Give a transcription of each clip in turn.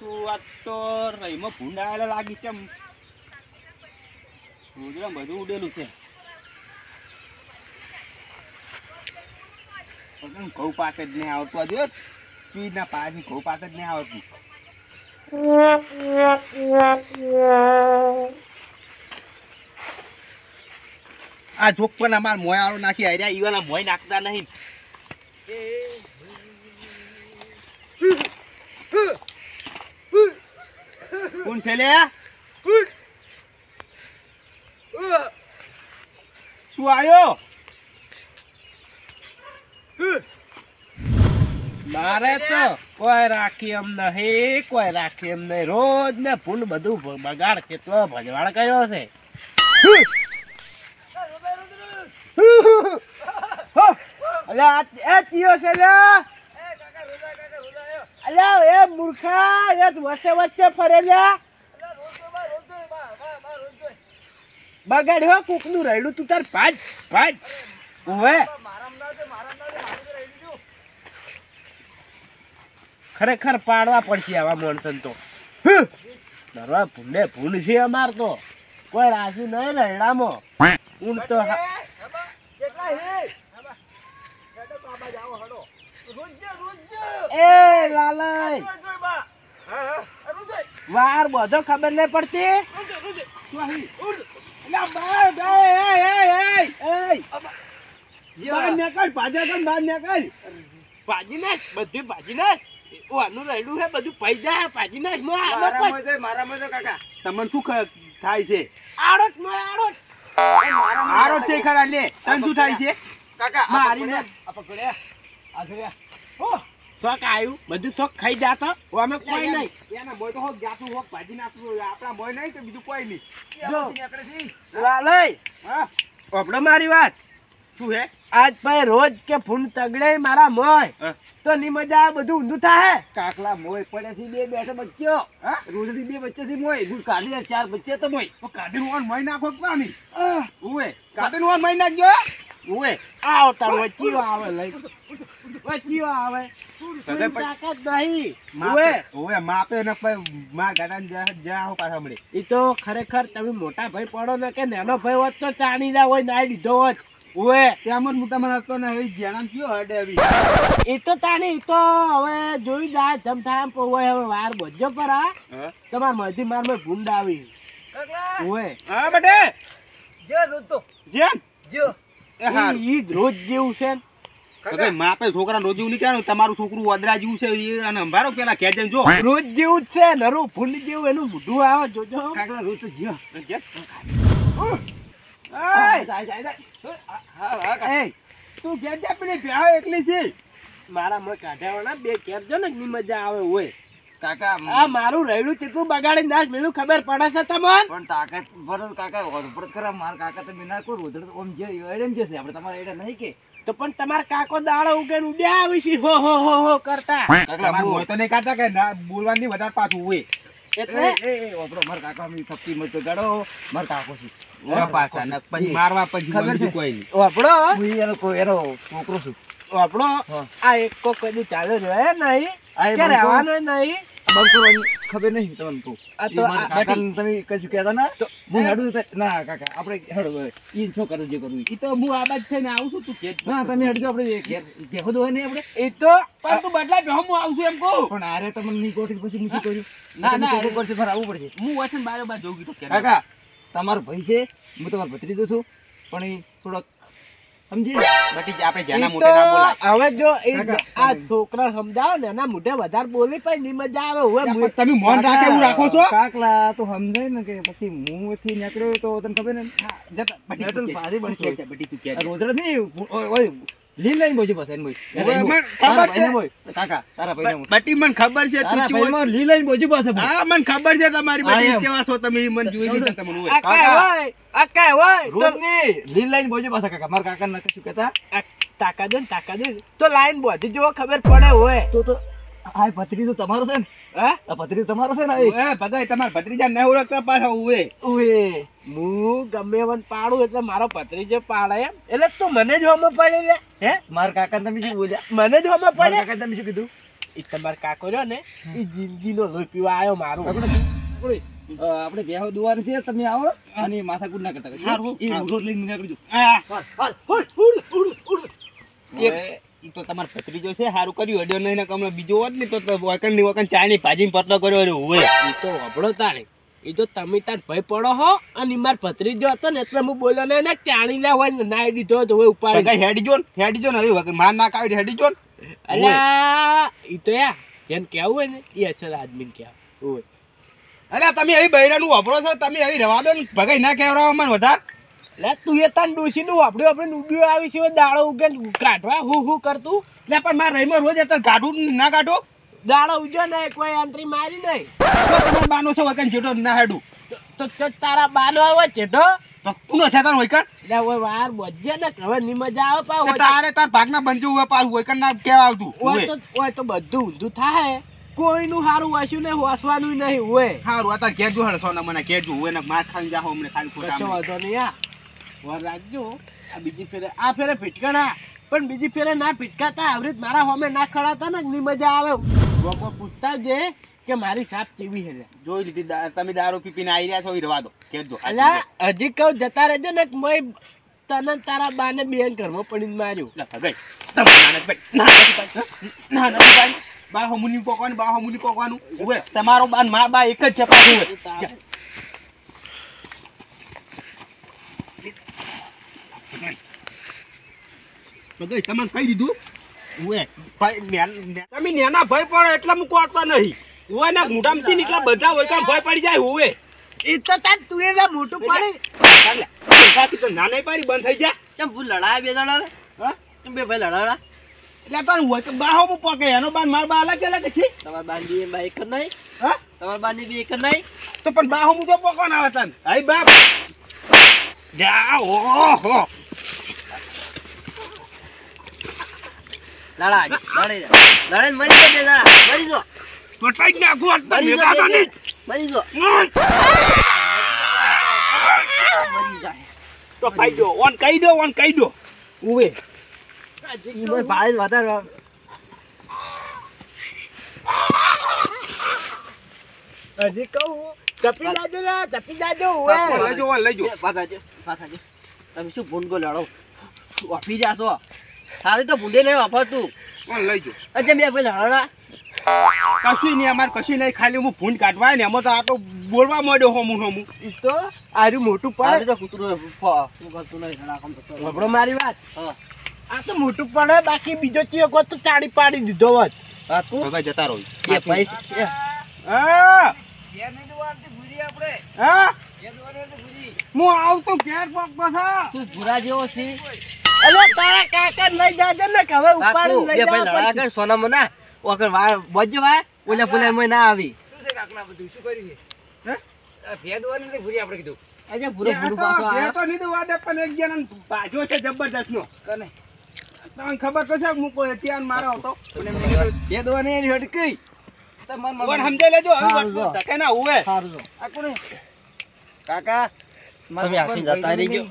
શું આ તો રહીમાં ભૂંડ આવેલા લાગી છે રોજરા બધું ઉડેલું છે ઘઉં પાક જ નહીં આવતું આ જો પી ના પાછી ઘઉં પાક જ નહીં આવતું આ જોક પણ અમાર મોયાળો નાખી આર્યા ઈવાના મોય નાખતા નહીં કોણ છે લે શું આયો મારે તો કોઈ રાખી એમ નહીં કોઈ રાખી એમ નહીં રોજ ને ફૂલ બધું બગાડ કેટલો ભજવાડ કર્યો છે અલ્યા એ ચિયો છે લે અલ્યા એ મૂર્ખા એ વચ્ચે વચ્ચે ફરે લ્યા બગાડ્યો કુકનું રડ્યું તું તાર ભાજ ભાજ ઓવે ખરેખર પાડવા પડશે આવા માણસન તો નરવા ભૂંડે ભૂંડ છે અમાર તો કોઈ રાશી નહીં રડામાં ઊંડ તો એ લાલય વાર બધો ખબર નહીં પડતી ભાજી નાખ બધું ભાજી નાખ આનું રડ્યું છે બધું પૈસા ભાજી નાખ મારામાં તો કાકા તમને શું થાય છે આડોટ નો આડોટ આરોટ છે ખરા લે તને શું થાય છે કાકા મારી શોખ આવ્યું બધું શોખ ખાઈ જાતો અમે કોઈ નહીં એના મોય તો હોક જાતું હોક ભાજી નાખતું આપણા મોય નહીં તો બીજું કોઈ નહીં જો લાલય હા આપણો મારી વાત શું હે આજ ભાઈ રોજ કે ફૂંડ તગડે મારા મોય તો ની મજા બધું ઊંધું થાય કાકલા મોય પડે છે બે બેઠે બચ્ચો હા રોજથી બે બચ્ચે છે મોય દૂધ કાઢી ચાર બચ્ચે તો મોય તો કાઢી ઓન મોય નાખો પાણી ઓએ કાઢી ઓન મોય નાખજો ઓએ આવ તાર વચ્ચીઓ આવે લઈ વચ્ચીઓ આવે તાકાત નહીં ઓએ માપે ન માં ગાડાને જા પાછા મળે ઈ તો ખરેખર તમે મોટા ભાઈ પડો ને કે નાનો ભાઈ હોત તો ચાણી ના હોય નાઈ લીધો હોત ઓએ તેમ જ મોટા મને હતો ને હવે જ્ઞાન કયો હડે આવી એ તો તાણી ઈ તો હવે જોઈ જાય જમ થાય હોય હવે વાર બોજો પર આ તમાર મધી માર મે ભૂંડ આવી ઓએ હા બટે જે રોજ તો જેમ જો ઈ રોજ જેવું છે તો માપે છોકરા રોજ જેવું નીકળ્યા તમારું છોકરું વદરા જેવું છે એ અને અંભારો પેલા ઘેર જઈને જો રોજ જેવું જ છે નરું ફૂંડ જેવું એનું મોઢું આવે જોજો કાકડા રોજ તો જીઓ તું ઘેર જા પેલી ભ્યાવ એકલી છે મારા મોં કાઢ્યાવાના બે ઘેર જો ને ની મજા આવે હોય કાકા આ મારું રહેલું કેટલું બગાડી નાખ મેલું ખબર પડે છે તમને પણ તાકાત બરોબર કાકા ઓરપડ કરા માર કાકા તો બિના કોઈ રોધડ ઓમ જે એડમ જે છે આપણે તમારે એડા નહીં કે તો પણ તમાર કાકો દાડો ઉગેન ઉડ્યા આવી છે હો કરતા કાકલા મોય તો નહીં કાઢતા કે ના બોલવાની વધારે પાછું હોય એટલે એ ઓપરો માર કાકા મી સક્તિ મત ગાડો માર કાકો છે ઓરા પાછા ન પછી મારવા પછી ખબર છે કોઈ નહીં આપણો હું એનો કોઈ એનો છોકરો છું આપણો આ એક કો કદી ચાલ્યો રહે નહીં કે રહેવાનો નહીં બંકુવાની ખબર નહીં તમને તો આ તો કાકા તમે કશું કહેતા ના તો હું હેડું ના કાકા આપણે હેડો ઈ છો કરે જે કરવું ઈ તો હું આ બાજ થઈને આવું છું તું કે ના તમે હેડજો આપણે ઘેર ભેખો દો ને આપણે એ તો પણ તું બદલા બેહો હું આવું છું એમ કહું પણ આરે તમને ની કોઠી પછી હું શું કર્યું ના કોકો કરશે ફર આવવું પડશે હું વચન બારોબાર જોઉં કીધું કે કાકા તમારો ભાઈ છે હું તમારો ભત્રીજો છું પણ એ થોડોક સમજી બટી આપણે જેના મોઢે ના બોલાય હવે જો આ છોકરા સમજાવો ને એના મોઢે વધારે બોલી પછી ની મજા આવે હવે તમે મન રાખે એવું રાખો છો કાકલા તો સમજાય ને કે પછી મુંહથી નીકળ્યો તો તને ખબર ને જતા બટી તું પાડી બનશે બટી તું કે રોજડ નહીં ઓય લી લઈને બોજી પાસે બોય ખબર છે કાકા તારા ભાઈને બટી મને ખબર છે તું તારા ભાઈ લી લઈને બોજી પાસે હા મને ખબર છે તમારી બટી કેવા છો તમે મને જોઈ લીધા તમને હોય આ કાય હોય રોજ ની લી લઈને બોજી પાસે કાકા મારા કાકા ના કશું કહેતા તાકા દે તો લાઈન બોધી જેવો ખબર પડે હોય તો આ ભત્રી તો તમારો છે ને હે આ ભત્રી તમારો છે ને એ બધાય તમાર ભત્રીજા ન ઓળખતા પાછા ઉવે ઓએ હું ગમે વન પાડું એટલે મારો ભત્રીજો પાડે એમ એટલે તું મને જ હોમો પડે લે હે મારા કાકા તમે શું બોલ્યા મને જ હોમો મારા પડે કાકા તમે શું કીધું એ તમાર કાકો રહ્યો ને એ જિંદગીનો લોહી પીવા આવ્યો મારું. આપણે બેહો દુવાનું છે, તમે આવો અને માથાકૂટ ના કરતા. હારું, એ હારું. રોડ લઈને નીકળજો. ઈ તો તમાર ભત્રીજો છે, સારું કર્યું અડ્યો નહીં ને કમળો બીજો હોત ને તો વકન ની વકન ચાની ભાજી પતલો કર્યો હોય. એ તો હબળો તાણે એ તો તમે તાર ભય પડો હો અને માર ભત્રીજો હતો ને એટલે હું બોલ્યો ને ચાણી લે હોય ને નાઈ દીધો તો હોય ઉપાડી હેડી જો ને હવે માર ના કાવી હેડી જો અલ્યા ઈ તો યા જેમ કેવું હોય ને એ અસલ આદમી કેવું હોય. અરે તમે અહીં બૈરાનું વાપરો છો, તમે અહીં રવા દો ને ભગાઈ ના કહેવરાવો મને વધારે. લે તું એ તાન ડોસીનું વાપડ્યું આપણે નુડ્યું આવી છે દાડો ઉગે કાઢવા હું કરતું. લે પણ મારા રહીમાં રોજ એટલે કાઢું ના કાઢો દાડો ઉજો ને કોઈ એન્ટ્રી મારી નહીં. તમારા બાનો છે વકન જેટો ના હેડું તો તારા બાનો આવે ચેટો તો કોનો છે તાર વૈકન. લે ઓય વાર બોજે ને હવે ની મજા આવે પાવ તારે તાર ભાગના બંજુ હોય પાવ વૈકન ના કેવા આવતું ઓય તો બધું ઊંધું થાય. કોઈનું હારું વાસ્યું ને વાસવાનું નહીં હોય. હારું આ તાર ઘેર જો હળ સોના મને ઘેર જો હોય ને માર ખાઈ જાહો અમને ખાલી ખોટા વાંધો નહીં આ વાર રાખજો. આ બીજી ફેરે આ ફેરે ફિટકાણા પણ બીજી ફેરે ના ફિટકાતા આવરીત મારા હોમે ના ખડાતા ને ની મજા આવે. લોકો પૂછતા જે કે મારી સાપ કેવી છે જોઈ લીધી તમે દારૂ પીપીને આવી રહ્યા છો એ રવા દો કેજો. અલ્યા હજી કહું જતા રહેજો ને મોય તને તારા બાને બેન ઘરમાં પડીને માર્યું. બા હમુની કોકવાનું હવે તમારો બાન મા બા એક જ છે પાછું તમને કહી દીધું તમે નેના ભય પડે એટલે હું કોટતો નહીં હોય ને મોટામાં એટલા બધા હોય કામ ભય પડી જાય હોય એ તો તાર તું એટલે મોટું પડી નાના પાડી બંધ થઈ જાય. ચમ ભૂલ લડાય બે જણા હા તું બે ભાઈ લડાડા એટલે તાર હોય કે બાહો હું પકે એનો બાન માર બા અલગ અલગ છે. તમાર બાન બી બા એક જ નહીં હા તમાર બાન બી એક જ નહીં તો પણ બાહો હું તો પકો ના આવે તન આઈ બાપ જા ઓહો લડાઈ લડે મરી જો બે જણા મરી જો પટાઈ નાખો મરી જો મરી જો મરી જાય તો કહી દો ઓન કહી દો ઉવે ઈ મને ભાઈ વધારે હજી કહું ચપી જાજો ઉવે લઈજો પાછાજો તમે શું ભૂંડો લડો વાપી જાશો સારી તો ભૂંડે નહીં વાપરતું કોણ લઈજો અચ્છા બે ભાઈ લડડા કશું નહીં અમારે કશું નહીં ખાલી હું ભૂંડ કાઢવાય ને એમાં તો આ તો બોલવા માંડ્યો હોમું તો આર્યું મોટું પડે તો કૂતરું નહીં મારી વાત આ તો મોટું પડે બાકી બીજો ચિયો કોત તો ચાડી પાડી દીધો હોત જતા રહો એ પૈસા હા હું આવતો ઘેર પગ પાછા તું ભૂરા જેવો છે. અરે તારા કાકા લઈ જાજે ને કે હવે ઉપાડી લઈ જાવ આગળ સોના મના ઓકર વાર બોજે વાર ઓલા બોલે મે ના આવી શું છે કાકલા બધું શું કર્યું છે હે ભેદવાની ને ભૂરી આપણે કીધું અજે ભૂરો પાછો આ તો નીદું વાદે પણ એક જણ પાજો છે જબરદસ્ત નો કને તમને ખબર તો છે હું કોઈ ત્યાં મારો હતો અને મેં ભેદવાની એની હટકી તમાર મન સમજાઈ લેજો હવે ધકે ના હોવે સારું આ કોને કાકા તમે આસન જતા રહીજો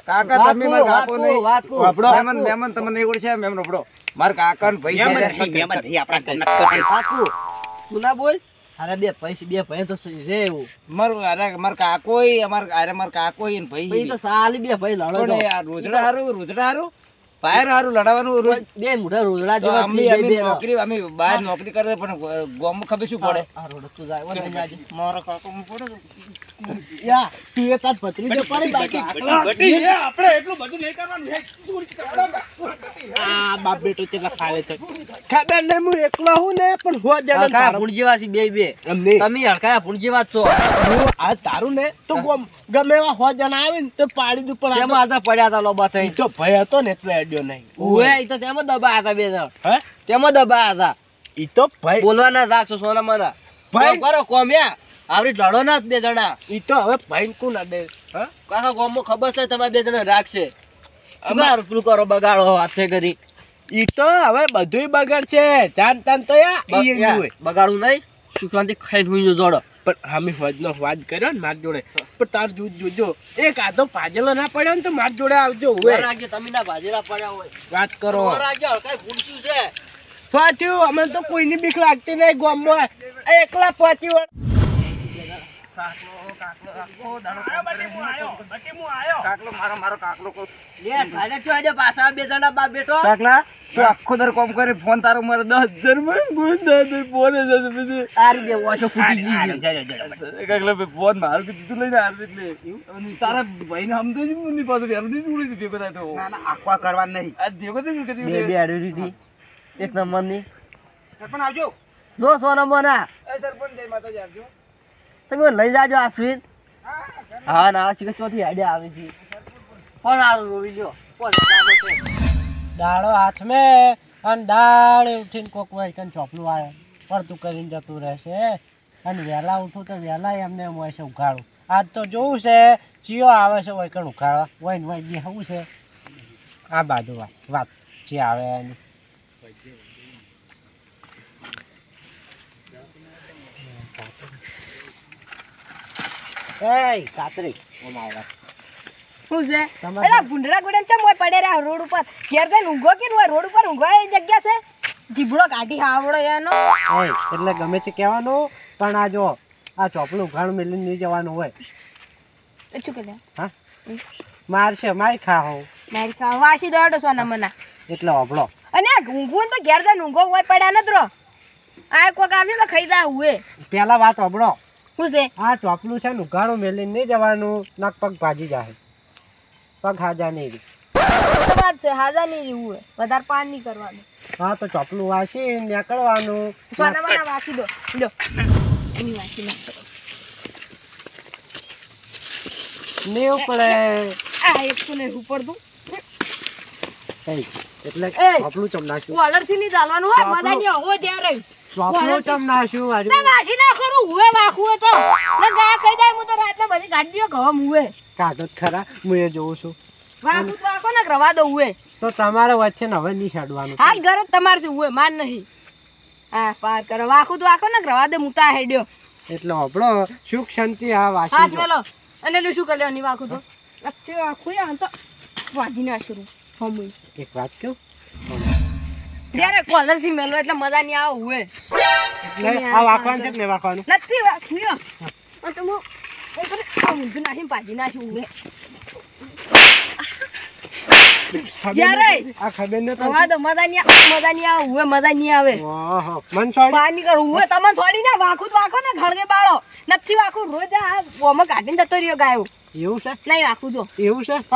કાકા તમે માર કાકો નહીં વાપડો મહેમાન તમને એવડ છે મહેમાન વાપડો માર કાકા ને ભાઈ મહેમાન ભાઈ આપણા ઘરના કાકો તું ના બોલ અરે બે ભાઈ તો રે એવું માર કાકોઈ અમાર કાકોઈ ને ભાઈ તો સાલી બે ભાઈ લડો ને યાર રોજડા હારું ફાયર હારું લડાવાનું રોજ બે મોઢા રોજડા જેવા અમે બહાર નોકરી કરે પણ ગોમ ખબર શું પડે આ રોડ તો જાય ઓને જાજે મારો કાકો મુ પડે યા તું એ તાર પત્રી જો પડે બાકી ઘટી હે આપણે એટલું બધું નહીં કરવાનું હે આ બાપ બેટો કેટલા ખાલે છે ખબર ને હું એકલો હું ને પણ હો જણ કા પુણજીવાસી બે તમે હરકા પુણજીવાસ છો હું આ તારું ને તો ગમે એવા હો જણ આવે ને તો પાડી દુ પણ એમાં આતા પડ્યા તા લોબા થઈ તો ભય હતો ને એટલે અડ્યો નહીં ઓએ ઈ તો તેમાં દબાયા હતા બે જણ હે તેમાં દબાયા હતા ઈ તો ભાઈ બોલવાના રાખો સોના મારા ભાઈ કરો કોમ્યા આવરી લડો ના બે જણા ઈ તો હવે ભાઈ કોણ અડે હ કાકા ગોમો ખબર છે તમે બે જણા રાખશે અમાર પેલું કરો બગાડો હાથે કરી ઈ તો હવે બધુંય બગાડ છે ચાન તાન તો યા ઈ હોય બગાડું નહીં સુખાંતિ ખાઈને હુઈ જોડો પણ અમે હોજનો વાત કર્યો ને માર જોડે પણ તાર જોજો એક આધો ભાજેલો ના પડ્યો ને તો માર જોડે આવજો હોય તમે ના ભાજેલા પડ્યા હોય વાત કરો કઈ ભૂલશું છે સાચું અમે તો કોઈની બીક લાગતી નહીં ગામમાં એકલા પહોંચી વળ પાછા બે જણા બા બેઠો કાકલા તું આખો દર કોમ કરી ફોન તારો મારે 10,000 માં ફોન આરી બે વાશો ફૂટી ગઈ કાકલા ભાઈ ફોન મારું કીધું લઈને આવી એટલે તારા ભાઈ ને સમજો જ નહીં પાછું યાર નહીં જોડી ભેગો થાય તો આખવા કરવા નહીં આ ભેગો થઈ કદી બે આડી હતી એક નંબર ની પણ આવજો જો 100 નંબર ના એ સરપંચ જય માતાજી આવજો તમે લઈ જાજો આ સ્વીટ હા ના શીખે ચોથી આઈડિયા આવે છે પણ આ રોવી લ્યો દાડો હાથ મેં અને દાડે ઉઠીને કોક હોય કન ચોપલું આવે પડતું કરીને જતું રહેશે અને વહેલા ઉઠું તો વહેલા એમને એમ હોય છે ઉઘાડું આજ તો જોવું છે ચિયો આવે છે હોય કણ ઉઘાડવા હોય ને હોય જે શું છે આ બાજુ વાત જે આવે એની એ કાતરી ઓમાં શું છે તમારે- એલા ભૂંડરા ગોડેમ ચમ હોય પડે રે રોડ ઉપર ઘેર જઈને ઊંઘો કે હોય રોડ ઉપર ઊંઘો એ જગ્યા છે જીભડો કાઢી હાવડો એનો એટલે ગમે તે કહેવાનું પણ આ જો આ ચોપલું ઉઘાડું મેલીને નહીં જવાનું હોય એ શું કરે હા મારશે મારી ખાઓ મારી ખા વાસી દોડો સોના મના એટલે હોભળો અને આ ઊંઘું તો ઘેર જઈને ઊંઘો હોય પડ્યા નત રો આ કોક આવ્યો તો ખાઈ દા હુએ પેલા વાત હોભળો શું છે આ ચોપલું છે ને ઉઘાડું મેલીને નહીં જવાનું નક પગ ભાજી જાય પગ હાજા નહીં રહી તો વાત છે હાજા નહીં રહેવું વધારે પાન નહીં કરવાનું હા તો ચોપલું વાસી નીકળવાનું સોના મના વાસી દો લો એની વાસી નાખો નહીં પડે આ એક તો નહીં ઉપર દઉં ei, એટલે એ! ચોપલું ચમ નાખ્યું કોલર થી નહીં ચાલવાનું હોય ચોપલું. બધા નહીં હો ત્યાં રહી ચોપલું ચમ નાખ્યું ના આજે વાસી ના કરું હુએ વાખું હોય તો ને ગયા ખાઈ જાય હું તો રાતના બધી કાઢી દો ઘવા હુએ કાઢો જ ખરા હું એ જોઉં છું વાખું તો આખો ને રવા દો હુએ તો તમારે વચ્ચે ને હવે નહીં છાડવાનું હાલ ઘર જ તમારથી હુએ માર નહીં હા પાર કરો વાખું તો આખો ને રવા દે મુતા હેડ્યો એટલે હોભળો સુખ શાંતિ આ વાસી હાથ જો મેલો અને લે શું કરી લેવાની વાખું તો અચ્છે આખું યા તો વાગી ના શરૂ હમ એક વાત કહું જ્યારે કોલર થી મેલો એટલે મજા નહીં આવે હુએ એટલે આ વાંકવાનું છે કે નહીં વાંકવાનું નથી વાખ્યો અને તો હું એ કરે આ ઊંધું નાખીને ભાજી નાખ્યું હુએ જ્યારે આ ખબર ન રવા દો મજા નહીં આવે હુએ મજા નહીં આવે ઓહો મન છોડી બહાર નીકળ હુએ તમને થોડી ના વાખું તો વાખો ને ઘડગે બાળો નથી વાખું રોજ આ ગોમાં કાઢીને જતો રહ્યો ગાયો એવું છે નહીં વાખું જો એવું છે હ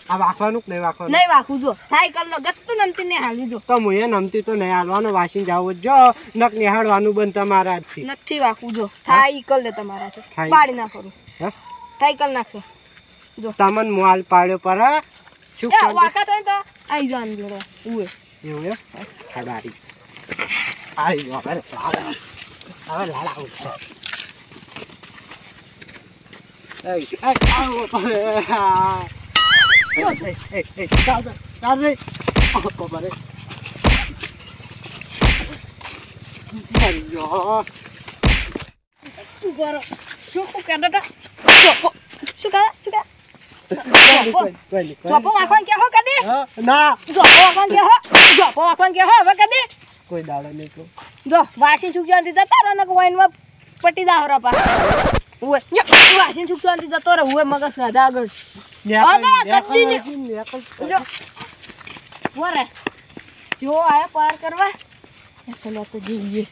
આ વાંકવાનું કે નહીં વાંકવાનું નહીં વાખું જો સાયકલ નો ગત્તું નમતી ને હાલી જો તો હું એ નમતી તો નહીં હાલવાનું વાસીને જાવ જ જો નક નિહાળવાનું બંધ તમારા હાથથી નથી વાખું જો સાયકલ લે તમારા છે સાયકલ. પાડી ના કરું હા? સાયકલ નાખો તમને મોલ પાડ્યો પર હા? શું એ શાંતિ? વાકા તો આઈ જાન જોડો ઉએ એવું એમ ખડારી આઈ ગયો હવે લાડા ઉઠો એ આવો પર હા એ ચાલ રે આકો બરે અయ్యో તું કરો શું કહેતો તો ચોપો શું કરે ચોપો વાખવાન કે હો કદી ના ચોપો વાખવાન કે હો ચોપો વાખવાન કે હો હવે કદી કોઈ દાડો નહીં તો જો વાસી સુખશાંતિ જતો રહે ને વાઈનમાં પટી દા હરા પા ઉએ વાસી સુખશાંતિ જતો રહે ઉએ મગજ સાદા આગળ જો વરે જો આયા પાર કરવા એકલા તો જોઈએ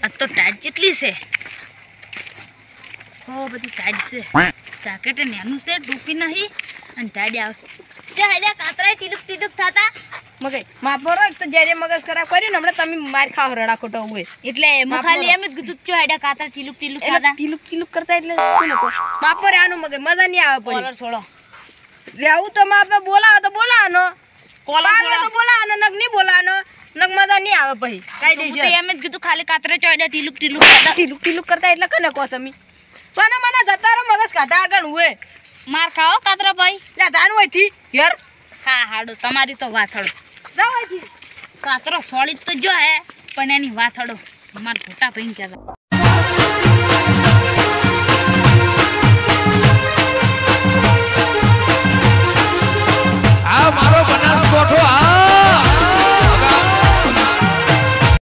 આ તો ટાઈટ કેટલી છે બધી ટાઈટ છે જાકેટ નાનું છે ટોપી નહીં અને ટાઈડ આવે તે હાલ્યા કાતરાય ટીડુક ટીડુક થતા મગજ માપરો એક તો જ્યારે મગજ ખરાબ કર્યું ને હમણાં તમે માર ખાવ રડા ખોટો હોય એટલે એમાં ખાલી એમ જ કીધું કે હાલ્યા કાતરા ટીલુક ટીલુક એટલે થતા ટીલુક ટીલુક કરતા એટલે શું લોકો માપો આનું મગજ મજા નહીં આવે કોલર પછી છોડો લેવું તો માપે બોલાવો તો બોલાવાનો કોલર પાડવો છોડો તો બોલાવાનો નક નહીં બોલાવાનો નક મજા નહીં આવે પછી કાઈ હું દે તો એમ જ કીધું ખાલી કાતરા ચોડ્યા ટીલુક ટીલુક થતા ટીલુક ટીલુક કરતા એટલે કને કહો તમે સોના મને જતા રહો મગજ કાઢા આગળ હોય માર ખાઓ કાતરા ભાઈ લે ધાન હોય થી યાર હા હાડો તમારી તો વાત હડો જાવ અહીંથી કાતરો સોળી તો જો હે પણ એની વાત હડો મારા મોટા ભાઈ કહેતા